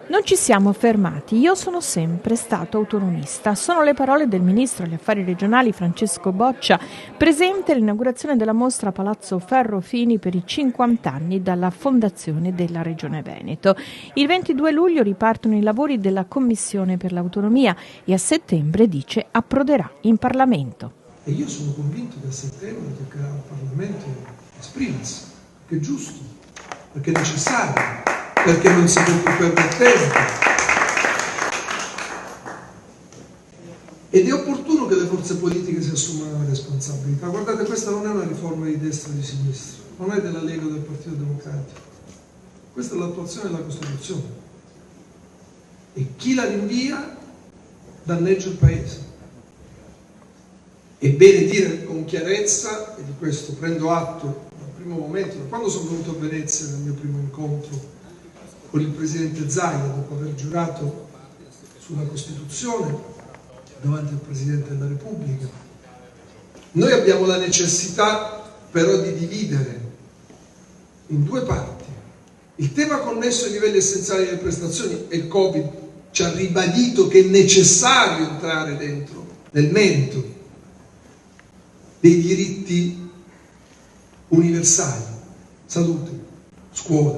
Non ci siamo fermati, io sono sempre stato autonomista. Sono le parole del ministro agli affari regionali Francesco Boccia, presente all'inaugurazione della mostra Palazzo Ferrofini per i 50 anni dalla fondazione della Regione Veneto. Il 22 luglio ripartono i lavori della Commissione per l'autonomia e a settembre, dice, approderà in Parlamento. E io sono convinto che a settembre toccherà al Parlamento esprimersi, perché è giusto, perché è necessario, perché non si può più perdere tempo. Ed è opportuno che le forze politiche si assumano la responsabilità. Guardate, questa non è una riforma di destra o di sinistra, non è della Lega o del Partito Democratico. Questa è l'attuazione della Costituzione. E chi la rinvia danneggia il Paese. È bene dire con chiarezza, e di questo prendo atto dal primo momento, da quando sono venuto a Venezia nel mio primo incontro con il Presidente Zaia, dopo aver giurato sulla Costituzione davanti al Presidente della Repubblica. Noi abbiamo la necessità però di dividere in due parti il tema connesso ai livelli essenziali delle prestazioni, e il Covid ci ha ribadito che è necessario entrare dentro nel merito dei diritti universali, salute, scuola,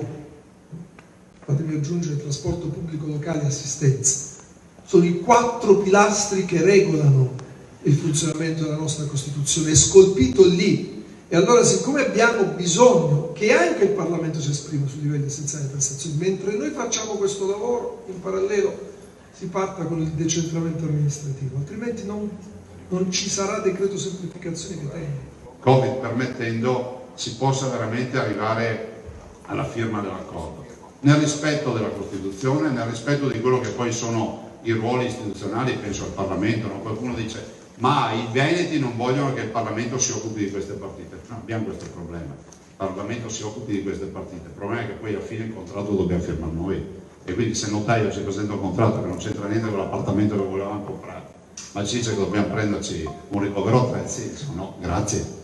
fatemi aggiungere trasporto pubblico locale e assistenza. Sono i 4 pilastri che regolano il funzionamento della nostra Costituzione, è scolpito lì. E allora, siccome abbiamo bisogno che anche il Parlamento si esprima sui livelli essenziali di prestazioni, mentre noi facciamo questo lavoro, in parallelo si parta con il decentramento amministrativo, altrimenti non ci sarà decreto semplificazione che tenga. Covid permettendo, si possa veramente arrivare alla firma dell'accordo, nel rispetto della Costituzione, nel rispetto di quello che poi sono i ruoli istituzionali, penso al Parlamento, no? Qualcuno dice, ma i veneti non vogliono che il Parlamento si occupi di queste partite. No, abbiamo questo problema, il Parlamento si occupi di queste partite, il problema è che poi a fine il contratto lo dobbiamo firmare noi, e quindi se il notaio ci presenta un contratto che non c'entra niente con l'appartamento che volevamo comprare, ma ci dice che dobbiamo prenderci un ricovero attrezzi, no, grazie.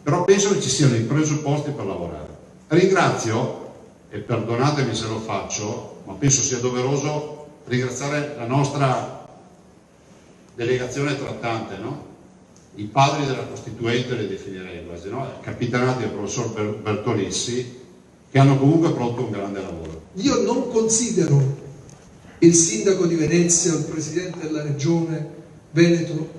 Però penso che ci siano i presupposti per lavorare. Ringrazio, e perdonatemi se lo faccio, ma penso sia doveroso ringraziare la nostra delegazione trattante, no? I padri della Costituente, le definirei quasi, no? Capitanati del professor Bertolissi, che hanno comunque prodotto un grande lavoro. Io non considero il sindaco di Venezia, il presidente della regione Veneto,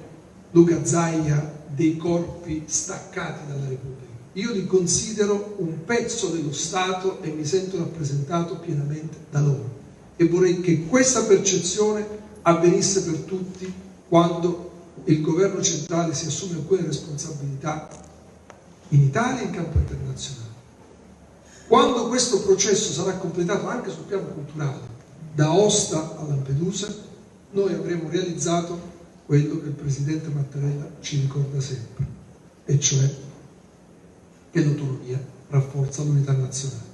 Luca Zaia, dei corpi staccati dalla Repubblica. Io li considero un pezzo dello Stato e mi sento rappresentato pienamente da loro. E vorrei che questa percezione avvenisse per tutti quando il governo centrale si assume alcune responsabilità in Italia e in campo internazionale. Quando questo processo sarà completato anche sul piano culturale, da Aosta a Lampedusa, noi avremo realizzato quello che il Presidente Mattarella ci ricorda sempre, e cioè che l'autonomia rafforza l'unità nazionale.